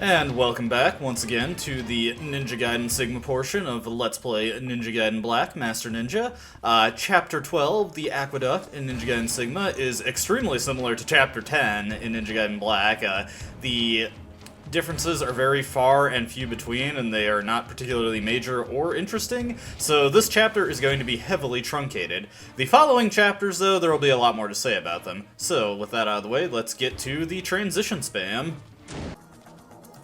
And welcome back once again to the Ninja Gaiden Sigma portion of Let's Play Ninja Gaiden Black Master Ninja. Chapter 12, the Aqueduct in Ninja Gaiden Sigma, is extremely similar to Chapter 10 in Ninja Gaiden Black. The differences are very far and few between, and they are not particularly major or interesting, so this chapter is going to be heavily truncated. The following chapters, though, there will be a lot more to say about them. So, with that out of the way, let's get to the transition spam.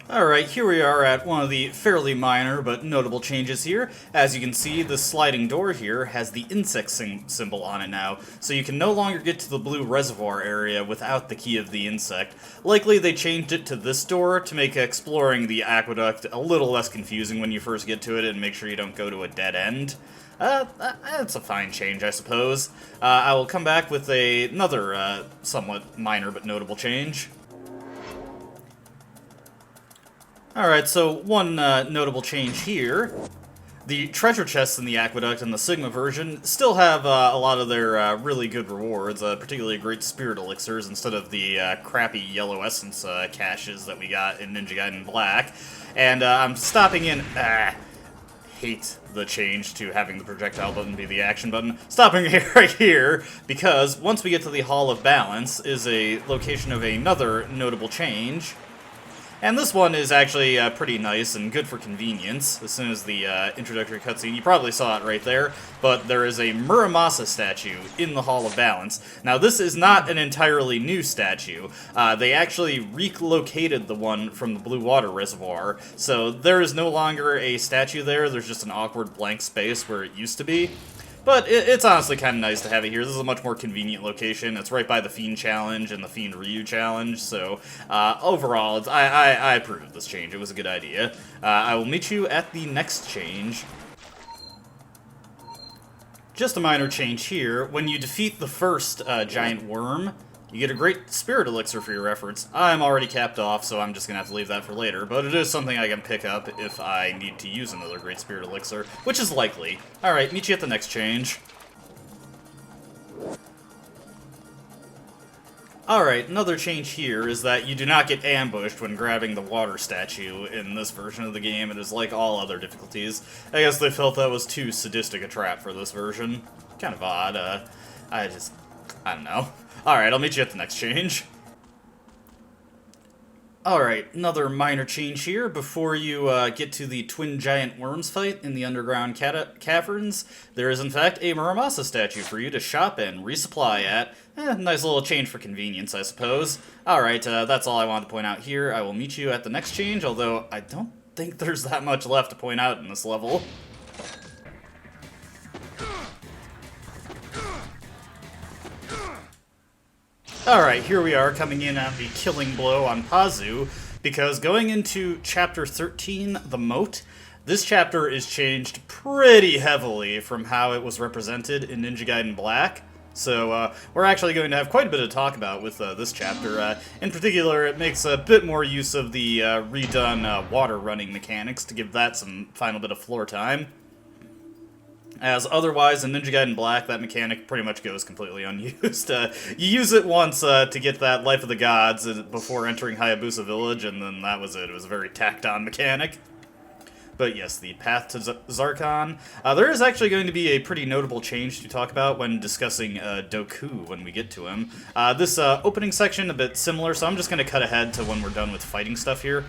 Alright, here we are at one of the fairly minor but notable changes here. As you can see, the sliding door here has the insect symbol on it now, so you can no longer get to the blue reservoir area without the key of the insect. Likely they changed it to this door to make exploring the aqueduct a little less confusing when you first get to it and make sure you don't go to a dead end. That's a fine change, I suppose. I will come back with another somewhat minor but notable change. Alright, so one notable change here. The treasure chests in the Aqueduct and the Sigma version still have a lot of their really good rewards, particularly great spirit elixirs instead of the crappy yellow essence caches that we got in Ninja Gaiden Black. And I'm stopping in... hate the change to having the projectile button be the action button. Stopping right here, because once we get to the Hall of Balance is a location of another notable change. And this one is actually pretty nice and good for convenience. As soon as the introductory cutscene, you probably saw it right there, but there is a Muramasa statue in the Hall of Balance. Now, this is not an entirely new statue. They actually relocated the one from the Blue Water Reservoir, so there is no longer a statue there. There's just an awkward blank space where it used to be. But it's honestly kind of nice to have it here. This is a much more convenient location. It's right by the Fiend Challenge and the Fiend Ryu Challenge, so overall, I approve of this change. It was a good idea. I will meet you at the next change. Just a minor change here. When you defeat the first giant worm, you get a great spirit elixir for your efforts. I'm already capped off, so I'm just gonna have to leave that for later, but it is something I can pick up if I need to use another great spirit elixir, which is likely. Alright, meet you at the next change. Alright, another change here is that you do not get ambushed when grabbing the water statue in this version of the game. It is like all other difficulties. I guess they felt that was too sadistic a trap for this version. Kind of odd. I don't know. Alright, I'll meet you at the next change. Alright, another minor change here. Before you get to the twin giant worms fight in the underground caverns, there is in fact a Muramasa statue for you to shop and resupply at. Nice little change for convenience, I suppose. Alright, that's all I wanted to point out here. I will meet you at the next change, although I don't think there's that much left to point out in this level. Alright, here we are coming in at the killing blow on Pazu, because going into Chapter 13, the Moat, this chapter is changed pretty heavily from how it was represented in Ninja Gaiden Black. So we're actually going to have quite a bit to talk about with this chapter. In particular, it makes a bit more use of the redone water running mechanics to give that some final bit of floor time. As otherwise, in Ninja Gaiden Black, that mechanic pretty much goes completely unused. You use it once to get that Life of the Gods before entering Hayabusa Village, and then that was it. It was a very tacked-on mechanic. But yes, the Path to Zarkon. There is actually going to be a pretty notable change to talk about when discussing Goku when we get to him. This opening section, a bit similar, so I'm just going to cut ahead to when we're done with fighting stuff here.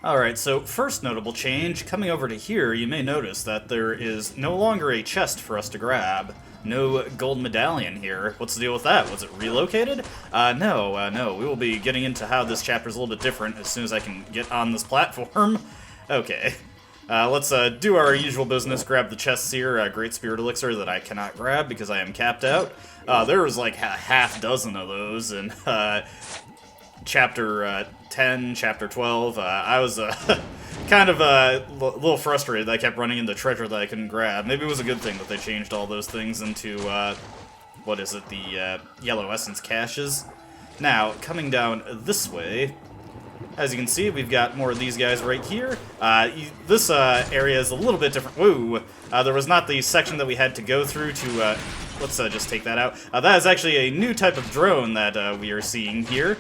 Alright, so first notable change, coming over to here, you may notice that there is no longer a chest for us to grab. No gold medallion here. What's the deal with that? Was it relocated? No. We will be getting into how this chapter is a little bit different as soon as I can get on this platform. Okay. Let's do our usual business, grab the chests here, Great Spirit Elixir that I cannot grab because I am capped out. There was like a half dozen of those in Chapter 10, Chapter 12, I was kind of a little frustrated that I kept running into treasure that I couldn't grab. Maybe it was a good thing that they changed all those things into, what is it, the yellow essence caches. Now, coming down this way, As you can see, we've got more of these guys right here. This area is a little bit different. Whoa! There was not the section that we had to go through to... let's just take that out. That is actually a new type of drone that we are seeing here.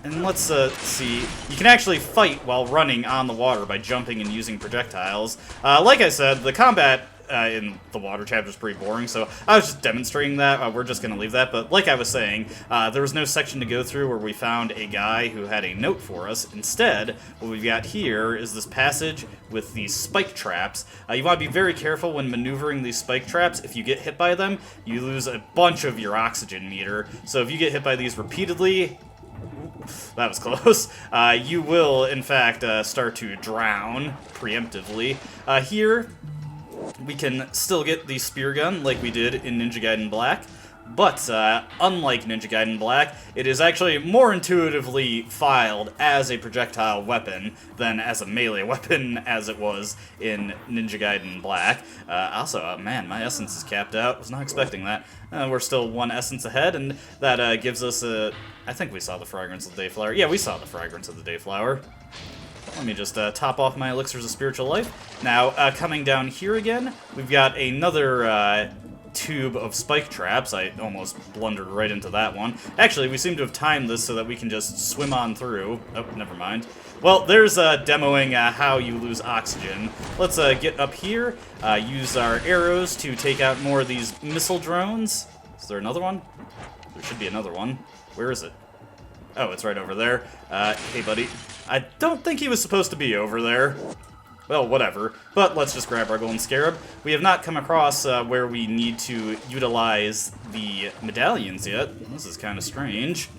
And let's see. You can actually fight while running on the water by jumping and using projectiles. Like I said, the combat in the water chapter is pretty boring, so I was just demonstrating that. We're just going to leave that. But like I was saying, there was no section to go through where we found a guy who had a note for us. Instead, what we've got here is this passage with these spike traps. You want to be very careful when maneuvering these spike traps. If you get hit by them, you lose a bunch of your oxygen meter. So if you get hit by these repeatedly... That was close. You will, in fact, start to drown preemptively. Here, we can still get the spear gun like we did in Ninja Gaiden Black, but unlike Ninja Gaiden Black, it is actually more intuitively filed as a projectile weapon than as a melee weapon as it was in Ninja Gaiden Black. Also, man, my essence is capped out. Was not expecting that. We're still one essence ahead, and that gives us a... I think we saw the fragrance of the Dayflower. Yeah, we saw the fragrance of the Dayflower. Let me just top off my elixirs of spiritual life. Now, coming down here again, we've got another tube of spike traps. I almost blundered right into that one. Actually, we seem to have timed this so that we can just swim on through. Oh, never mind. Well, there's demoing how you lose oxygen. Let's get up here, use our arrows to take out more of these missile drones. Is there another one? There should be another one. Where is it? Oh, it's right over there. Hey, buddy. I don't think he was supposed to be over there. Well, whatever. But let's just grab our golden scarab. We have not come across where we need to utilize the medallions yet. This is kind of strange.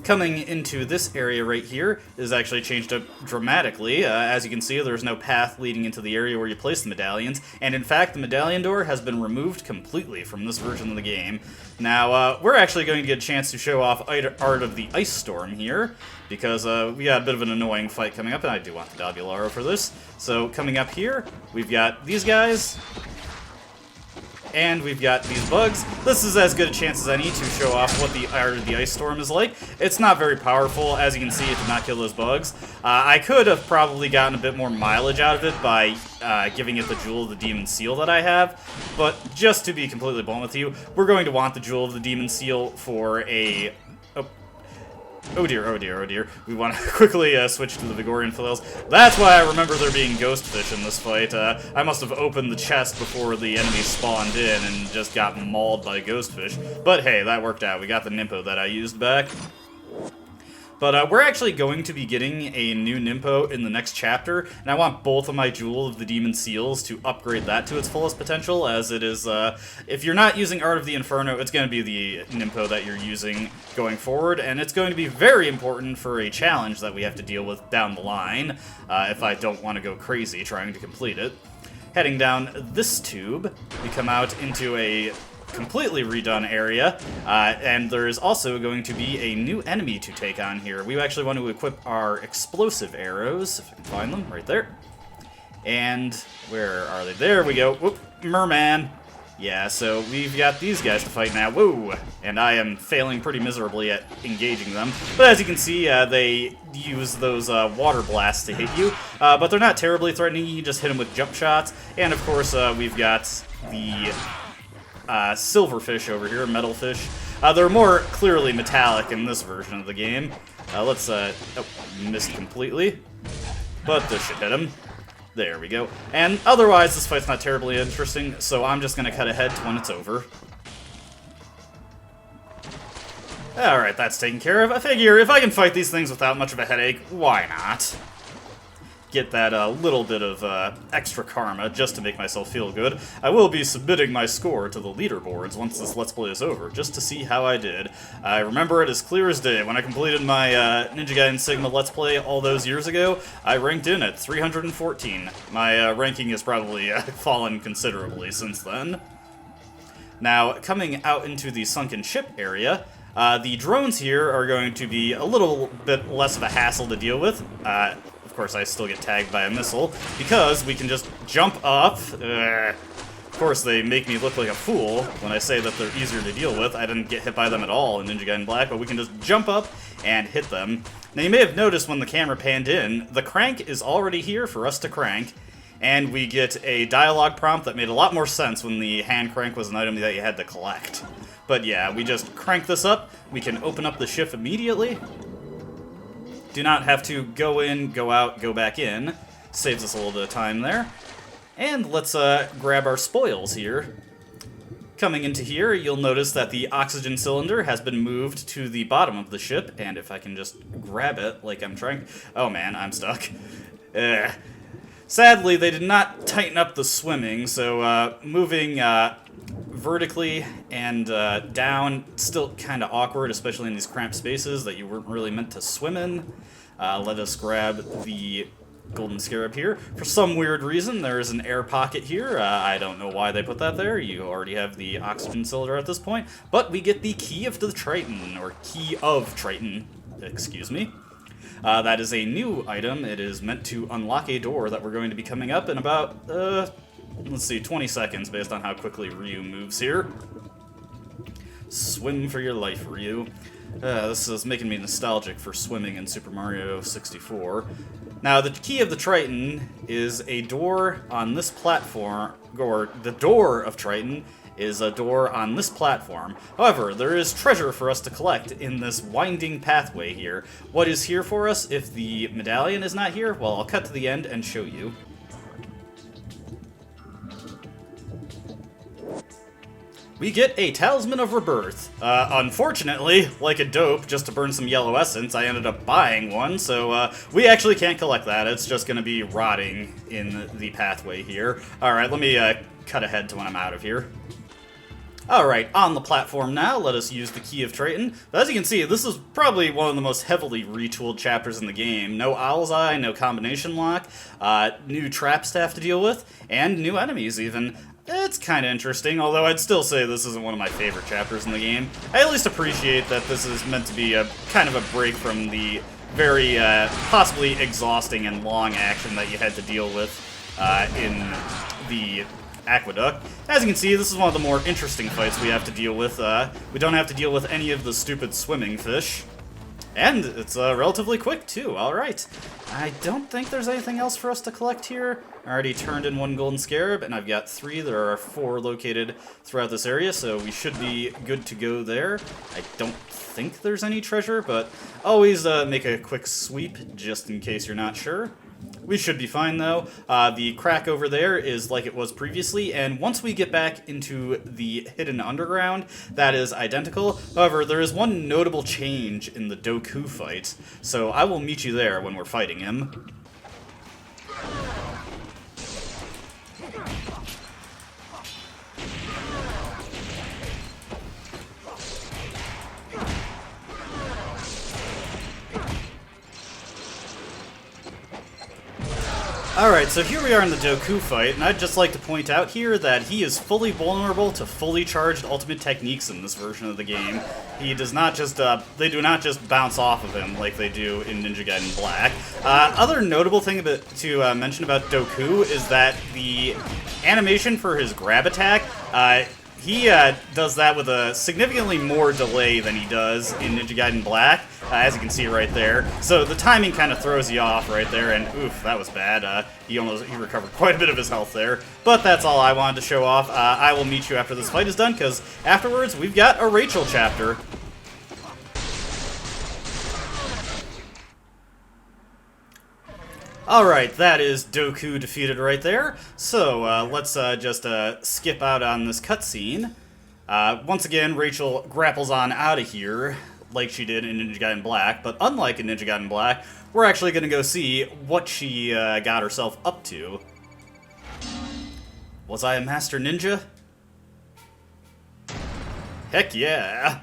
Coming into this area right here is actually changed up dramatically. As you can see, there's no path leading into the area where you place the medallions, and in fact, the medallion door has been removed completely from this version of the game. Now, we're actually going to get a chance to show off Art of the Ice Storm here, because we got a bit of an annoying fight coming up, and I do want the Dobularo for this. So, coming up here, we've got these guys, and we've got these bugs. This is as good a chance as any to show off what the Art of the Ice Storm is like. It's not very powerful. As you can see, it did not kill those bugs. I could have probably gotten a bit more mileage out of it by giving it the Jewel of the Demon Seal that I have, but just to be completely blunt with you, we're going to want the Jewel of the Demon Seal for a... Oh dear, oh dear, oh dear. We want to quickly switch to the Vigorian flails. That's why I remember there being ghost fish in this fight. I must have opened the chest before the enemy spawned in and just got mauled by ghost fish. But hey, that worked out. We got the Nimpo that I used back. But we're actually going to be getting a new Nimpo in the next chapter, and I want both of my Jewel of the Demon Seals to upgrade that to its fullest potential, as it is, if you're not using Art of the Inferno, it's going to be the Nimpo that you're using going forward, and it's going to be very important for a challenge that we have to deal with down the line, if I don't want to go crazy trying to complete it. Heading down this tube, we come out into a completely redone area, and there's also going to be a new enemy to take on here. We actually want to equip our explosive arrows, if I can find them, right there. And where are they? There we go. Whoop, merman. Yeah, so we've got these guys to fight now. Whoa! And I am failing pretty miserably at engaging them. But as you can see, they use those water blasts to hit you. But they're not terribly threatening. You can just hit them with jump shots. And of course, we've got the silverfish over here, metal fish. They're more clearly metallic in this version of the game. Let's, oh, missed completely. But this should hit him. There we go. And otherwise, this fight's not terribly interesting, so I'm just gonna cut ahead to when it's over. Alright, that's taken care of. I figure if I can fight these things without much of a headache, why not? Get that little bit of extra karma just to make myself feel good. I will be submitting my score to the leaderboards once this Let's Play is over, just to see how I did. I remember it as clear as day. When I completed my Ninja Gaiden Sigma Let's Play all those years ago, I ranked in at 314. My ranking has probably fallen considerably since then. Now, coming out into the sunken ship area, the drones here are going to be a little bit less of a hassle to deal with. Of course, I still get tagged by a missile, because we can just jump up. Of course, they make me look like a fool when I say that they're easier to deal with. I didn't get hit by them at all in Ninja Gaiden Black, but we can just jump up and hit them. Now you may have noticed when the camera panned in, the crank is already here for us to crank, and we get a dialogue prompt that made a lot more sense when the hand crank was an item that you had to collect. But yeah, we just crank this up, we can open up the ship immediately. Do not have to go in, go out, go back in. Saves us a little bit of time there. And let's grab our spoils here. Coming into here, you'll notice that the oxygen cylinder has been moved to the bottom of the ship, and if I can just grab it like I'm trying... Oh man, I'm stuck. Sadly, they did not tighten up the swimming, so moving vertically and down, still kind of awkward, especially in these cramped spaces that you weren't really meant to swim in. Let us grab the golden scarab here. For some weird reason, there is an air pocket here. I don't know why they put that there. You already have the oxygen cylinder at this point. But we get the key of the Triton, or key of Triton, excuse me. That is a new item. It is meant to unlock a door that we're going to be coming up in about, let's see, 20 seconds based on how quickly Ryu moves here. Swim for your life, Ryu. This is making me nostalgic for swimming in Super Mario 64. Now, the key of the Triton is a door on this platform, or the door of Triton is a door on this platform. However, there is treasure for us to collect in this winding pathway here. What is here for us if the medallion is not here? Well, I'll cut to the end and show you. We get a Talisman of Rebirth. Unfortunately, like a dope, just to burn some yellow essence, I ended up buying one, so we actually can't collect that. It's just going to be rotting in the pathway here. Alright, let me cut ahead to when I'm out of here. Alright, on the platform now, let us use the Key of Triton. But as you can see, this is probably one of the most heavily retooled chapters in the game. No Owl's Eye, no combination lock, new traps to have to deal with, and new enemies even. It's kind of interesting, although I'd still say this isn't one of my favorite chapters in the game. I at least appreciate that this is meant to be a kind of a break from the very possibly exhausting and long action that you had to deal with in the Aqueduct. As you can see, this is one of the more interesting fights we have to deal with. We don't have to deal with any of the stupid swimming fish. And it's relatively quick, too. Alright. I don't think there's anything else for us to collect here. I already turned in one golden scarab, and I've got 3. There are 4 located throughout this area, so we should be good to go there. I don't think there's any treasure, but always make a quick sweep, just in case you're not sure. We should be fine, though. The crack over there is like it was previously, and once we get back into the hidden underground, that is identical. However, there is one notable change in the Goku Fight, so I will meet you there when we're fighting him. Alright, so here we are in the Goku Fight, and I'd just like to point out here that he is fully vulnerable to fully charged ultimate techniques in this version of the game. He does not just, they do not just bounce off of him like they do in Ninja Gaiden Black. Other notable thing to mention about Goku is that the animation for his grab attack, he does that with a significantly more delay than he does in Ninja Gaiden Black, as you can see right there. So the timing kind of throws you off right there, and oof, that was bad. He recovered quite a bit of his health there. But that's all I wanted to show off. I will meet you after this fight is done, because afterwards we've got a Rachel chapter. Alright, that is Goku defeated right there. So, let's just skip out on this cutscene. Once again, Rachel grapples on out of here, like she did in Ninja Gaiden Black, but unlike in Ninja Gaiden Black, we're actually going to go see what she got herself up to. Was I a master ninja? Heck yeah!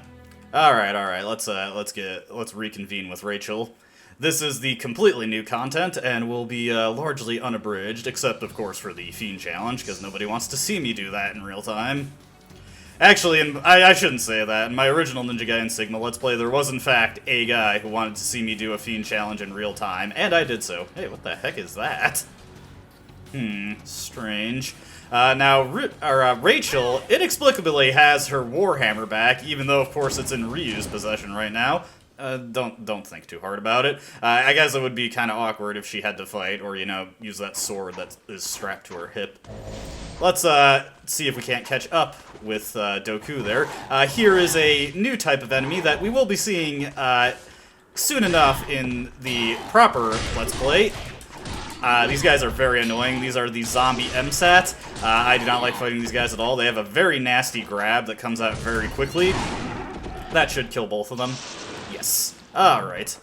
Alright, let's reconvene with Rachel. This is the completely new content, and will be largely unabridged, except, of course, for the Fiend Challenge, because nobody wants to see me do that in real time. Actually, I shouldn't say that. In my original Ninja Gaiden Sigma Let's Play, there was, in fact, a guy who wanted to see me do a Fiend Challenge in real time, and I did so. Hey, what the heck is that? Strange. Now, Rachel inexplicably has her Warhammer back, even though, of course, it's in Ryu's possession right now. don't think too hard about it. I guess it would be kind of awkward if she had to fight, or, you know, use that sword that is strapped to her hip. Let's see if we can't catch up with Goku there. Here is a new type of enemy that we will be seeing soon enough in the proper Let's Play. These guys are very annoying. These are the zombie MSATs. I do not like fighting these guys at all. They have a very nasty grab that comes out very quickly. That should kill both of them. Yes. Alright.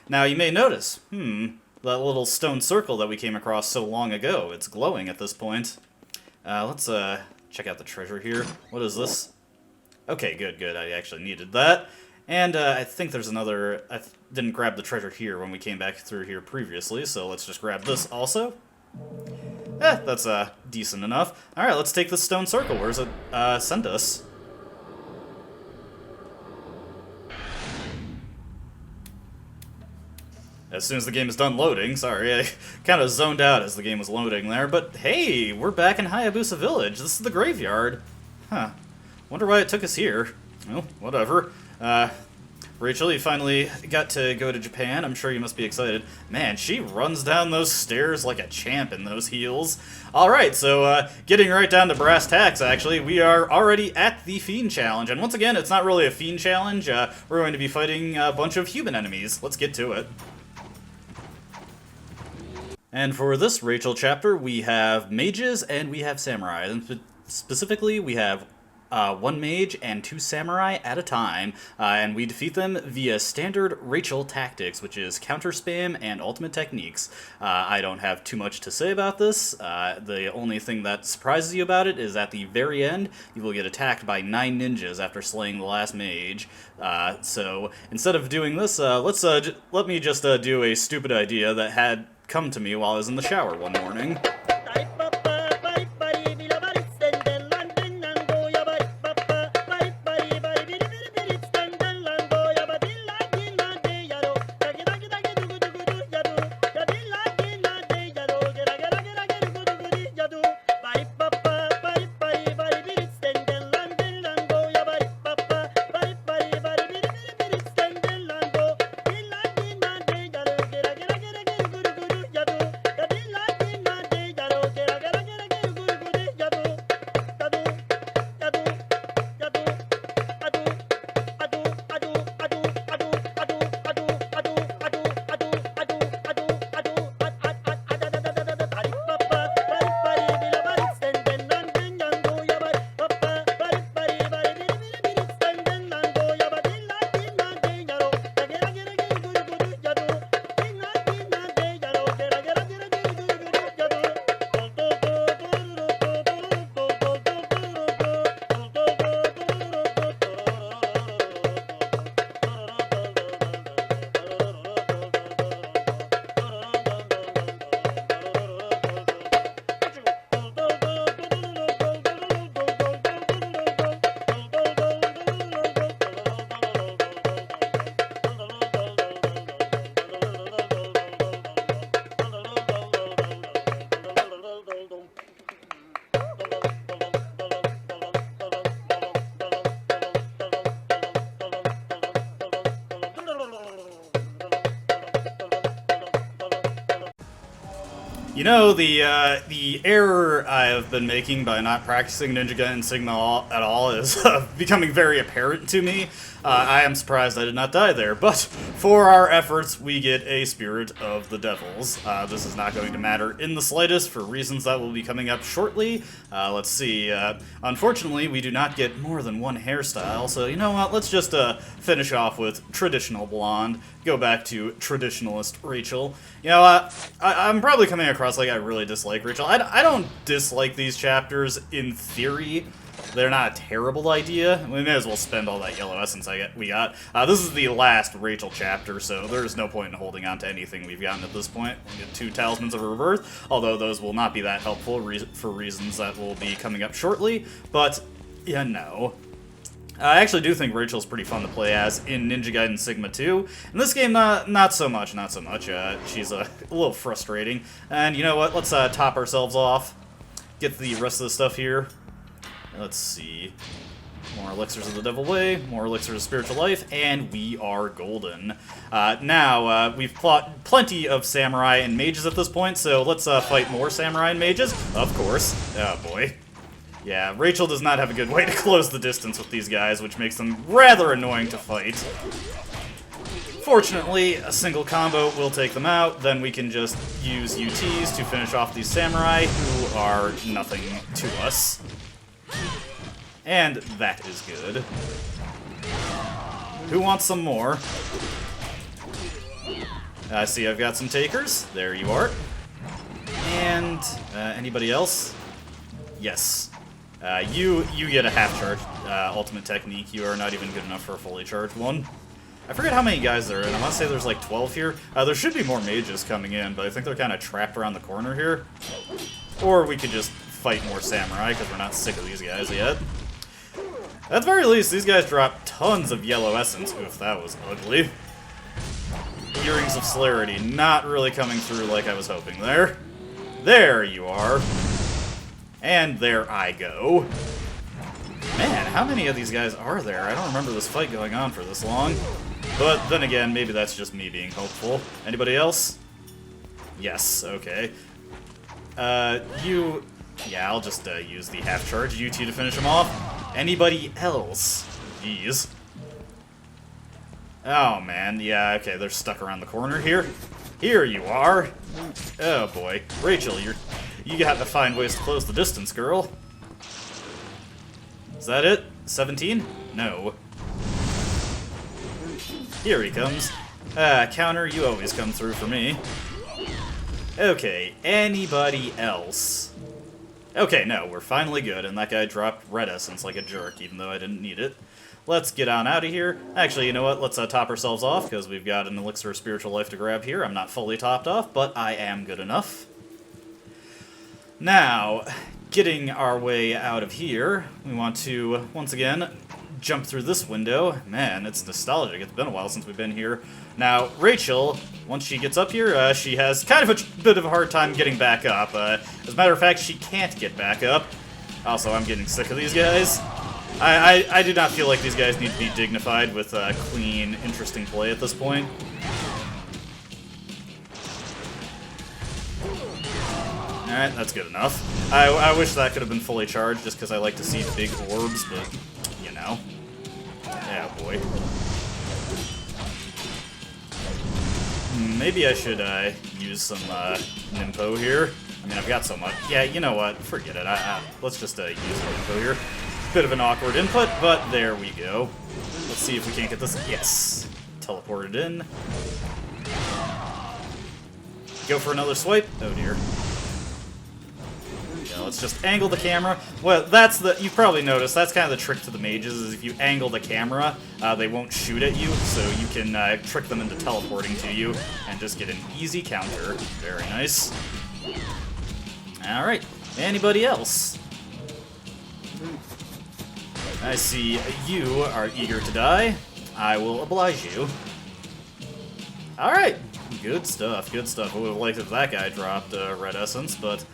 Now you may notice, that little stone circle that we came across so long ago. It's glowing at this point. Let's check out the treasure here. What is this? Okay, good. I actually needed that. And I think there's another... I didn't grab the treasure here when we came back through here previously, so let's just grab this also. That's decent enough. Alright, let's take this stone circle. Where does it send us? As soon as the game is done loading, sorry, I kind of zoned out as the game was loading there, but hey, we're back in Hayabusa Village. This is the graveyard. Huh. Wonder why it took us here. Well, whatever. Rachel, you finally got to go to Japan. I'm sure you must be excited. Man, she runs down those stairs like a champ in those heels. Alright, so getting right down to brass tacks, actually, we are already at the Fiend Challenge. And once again, it's not really a Fiend Challenge. We're going to be fighting a bunch of human enemies. Let's get to it. And for this Rachel chapter, we have mages and we have samurai. And specifically, we have one mage and 2 samurai at a time, and we defeat them via standard Rachel tactics, which is counter spam and ultimate techniques. I don't have too much to say about this. The only thing that surprises you about it is at the very end, you will get attacked by 9 ninjas after slaying the last mage. So instead of doing this, let me just do a stupid idea that had come to me while I was in the shower one morning. You know, the error I have been making by not practicing Ninja Gaiden Sigma at all is becoming very apparent to me. I am surprised I did not die there, but for our efforts, we get a Spirit of the Devils. This is not going to matter in the slightest for reasons that will be coming up shortly. Let's see. Unfortunately, we do not get more than one hairstyle, so you know what? Let's just finish off with traditional blonde. Go back to traditionalist Rachel. You know, I'm probably coming across like I really dislike Rachel. I don't dislike these chapters in theory. They're not a terrible idea. We may as well spend all that yellow essence we got. This is the last Rachel chapter, so there's no point in holding on to anything we've gotten at this point. We get 2 Talismans of Rebirth, although those will not be that helpful for reasons that will be coming up shortly. But, yeah, no. I actually do think Rachel's pretty fun to play as in Ninja Gaiden Sigma 2. In this game, not so much. She's a little frustrating. And you know what? Let's top ourselves off. Get the rest of the stuff here. Let's see. More elixirs of the devil way, more elixirs of spiritual life, and we are golden. Now, we've fought plenty of samurai and mages at this point, so let's fight more samurai and mages, of course. Oh boy. Yeah, Rachel does not have a good way to close the distance with these guys, which makes them rather annoying to fight. Fortunately, a single combo will take them out, then we can just use UTs to finish off these samurai, who are nothing to us. And that is good. Who wants some more? I see I've got some takers. There you are. And anybody else? Yes. You get a half-charge ultimate technique. You are not even good enough for a fully charged one. I forget how many guys there are in. I want to say there's like 12 here. There should be more mages coming in, but I think they're kind of trapped around the corner here. Or we could just fight more samurai, because we're not sick of these guys yet. At the very least, these guys drop tons of yellow essence. Oof, that was ugly. Earrings of Celerity, not really coming through like I was hoping there. There you are. And there I go. Man, how many of these guys are there? I don't remember this fight going on for this long. But then again, maybe that's just me being hopeful. Anybody else? Yes, okay. Yeah, I'll just use the half-charge UT to finish him off. Anybody else? Jeez. Oh, man. Yeah, okay, they're stuck around the corner here. Here you are. Oh, boy. Rachel, you got to find ways to close the distance, girl. Is that it? 17? No. Here he comes. Counter, you always come through for me. Okay, anybody else? Okay, no, we're finally good, and that guy dropped red essence like a jerk, even though I didn't need it. Let's get on out of here. Actually, you know what? Let's top ourselves off, because we've got an elixir of spiritual life to grab here. I'm not fully topped off, but I am good enough. Now, getting our way out of here, we want to, once again, jump through this window. Man, it's nostalgic. It's been a while since we've been here. Now, Rachel, once she gets up here, she has kind of a bit of a hard time getting back up. As a matter of fact, she can't get back up. Also, I'm getting sick of these guys. I do not feel like these guys need to be dignified with clean, interesting play at this point. Alright, that's good enough. I wish that could have been fully charged, just because I like to see big orbs, but, you know. Yeah, boy. Maybe I should use some Nimpo here. I mean, I've got so much. Yeah, you know what? Forget it. Let's just use Nimpo here. Bit of an awkward input, but there we go. Let's see if we can't get this. Yes. Teleported in. Go for another swipe. Oh, dear. Yeah, let's just angle the camera. Well, you've probably noticed, that's kind of the trick to the mages, is if you angle the camera, they won't shoot at you, so you can trick them into teleporting to you, and just get an easy counter. Very nice. Alright, anybody else? I see you are eager to die. I will oblige you. Alright, good stuff, good stuff. I would have liked if that guy dropped red essence, but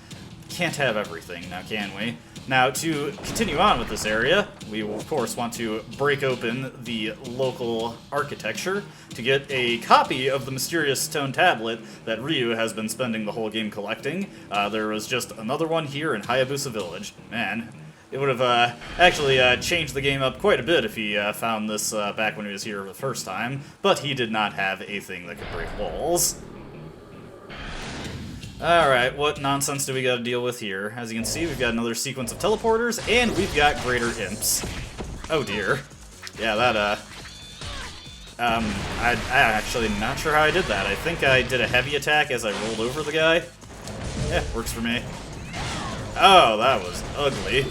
can't have everything now, can we? Now, to continue on with this area, we will, of course, want to break open the local architecture to get a copy of the mysterious stone tablet that Ryu has been spending the whole game collecting. There was just another one here in Hayabusa Village. Man, it would have actually changed the game up quite a bit if he found this back when he was here the first time, but he did not have a thing that could break walls. Alright, what nonsense do we gotta deal with here? As you can see, we've got another sequence of teleporters, and we've got greater imps. Oh dear. Yeah, that, I'm actually not sure how I did that. I think I did a heavy attack as I rolled over the guy. Yeah, works for me. Oh, that was ugly.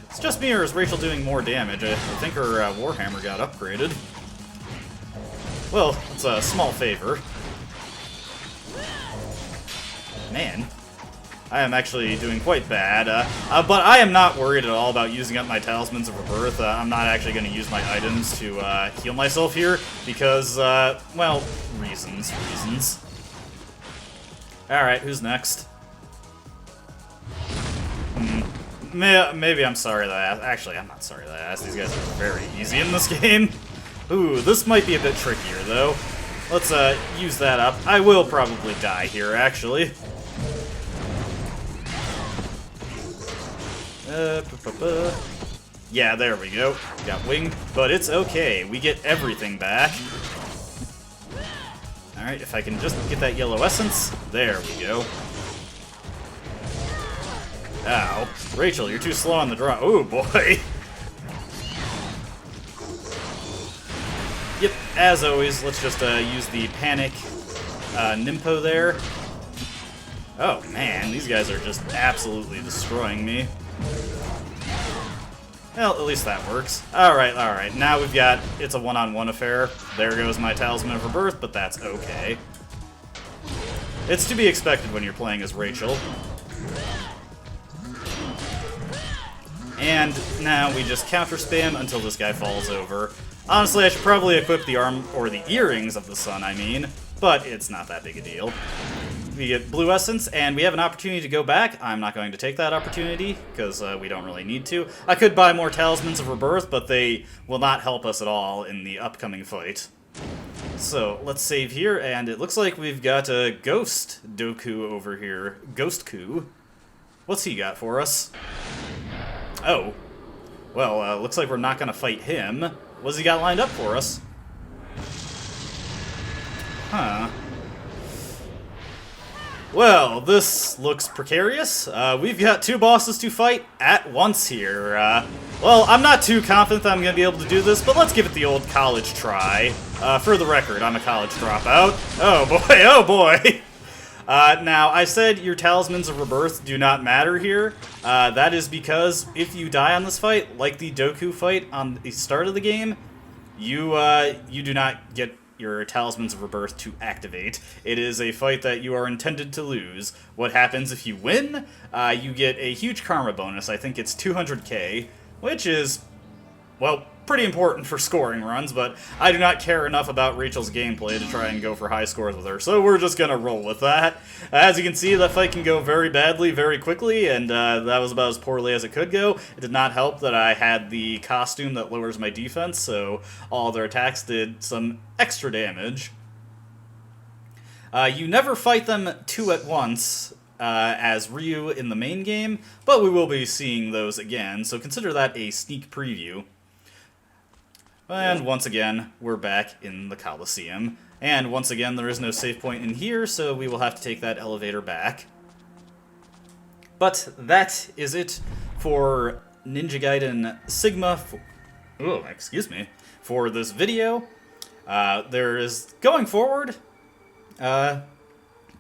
It's just me, or is Rachel doing more damage? I think her Warhammer got upgraded. Well, it's a small favor. Man, I am actually doing quite bad, but I am not worried at all about using up my Talismans of Rebirth. I'm not actually going to use my items to heal myself here, because, well, reasons. Alright, who's next? Maybe I'm sorry that I asked. Actually, I'm not sorry that I asked. These guys are very easy in this game. Ooh, this might be a bit trickier, though. Let's use that up. I will probably die here, actually. Yeah, there we go. Got winged, but it's okay. We get everything back. Alright, if I can just get that yellow essence. There we go. Ow. Rachel, you're too slow on the draw. Oh, boy. Yep, as always, let's just use the panic Nimpo there. Oh, man, these guys are just absolutely destroying me. Well, at least that works. Alright, now we've got, it's a one-on-one affair. There goes my Talisman of Rebirth, but that's okay. It's to be expected when you're playing as Rachel. And now we just counter spam until this guy falls over. Honestly, I should probably equip the arm, or the earrings of the sun, I mean, but it's not that big a deal. We get blue essence, and we have an opportunity to go back. I'm not going to take that opportunity, because we don't really need to. I could buy more Talismans of Rebirth, but they will not help us at all in the upcoming fight. So, let's save here, and it looks like we've got a Ghost Doku over here. Ghost Ku. What's he got for us? Oh. Well, looks like we're not going to fight him. What's he got lined up for us? Huh. Well, this looks precarious. We've got two bosses to fight at once here. Well, I'm not too confident that I'm going to be able to do this, but let's give it the old college try. For the record, I'm a college dropout. Oh boy, oh boy! Now, I said your Talismans of Rebirth do not matter here. That is because if you die on this fight, like the Doku fight on the start of the game, you do not get your Talismans of Rebirth to activate. It is a fight that you are intended to lose. What happens if you win? You get a huge karma bonus. I think it's 200k, which is, well, pretty important for scoring runs, but I do not care enough about Rachel's gameplay to try and go for high scores with her, so we're just gonna roll with that. As you can see, that fight can go very badly, very quickly, and that was about as poorly as it could go. It did not help that I had the costume that lowers my defense, so all their attacks did some extra damage. You never fight them two at once, as Ryu in the main game, but we will be seeing those again, so consider that a sneak preview. And once again, we're back in the Coliseum. And once again, there is no save point in here, so we will have to take that elevator back. But that is it for Ninja Gaiden Sigma for this video. There is, going forward, there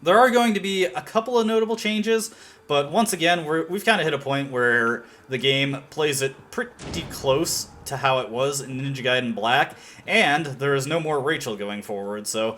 are going to be a couple of notable changes, but once again, we've kind of hit a point where the game plays it pretty close to how it was in Ninja Gaiden Black, and there is no more Rachel going forward, so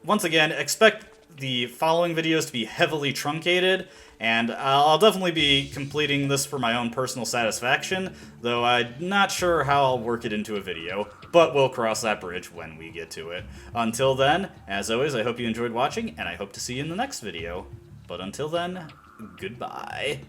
once again, expect the following videos to be heavily truncated, and I'll definitely be completing this for my own personal satisfaction, though I'm not sure how I'll work it into a video, but we'll cross that bridge when we get to it. Until then, as always, I hope you enjoyed watching, and I hope to see you in the next video. But until then, goodbye.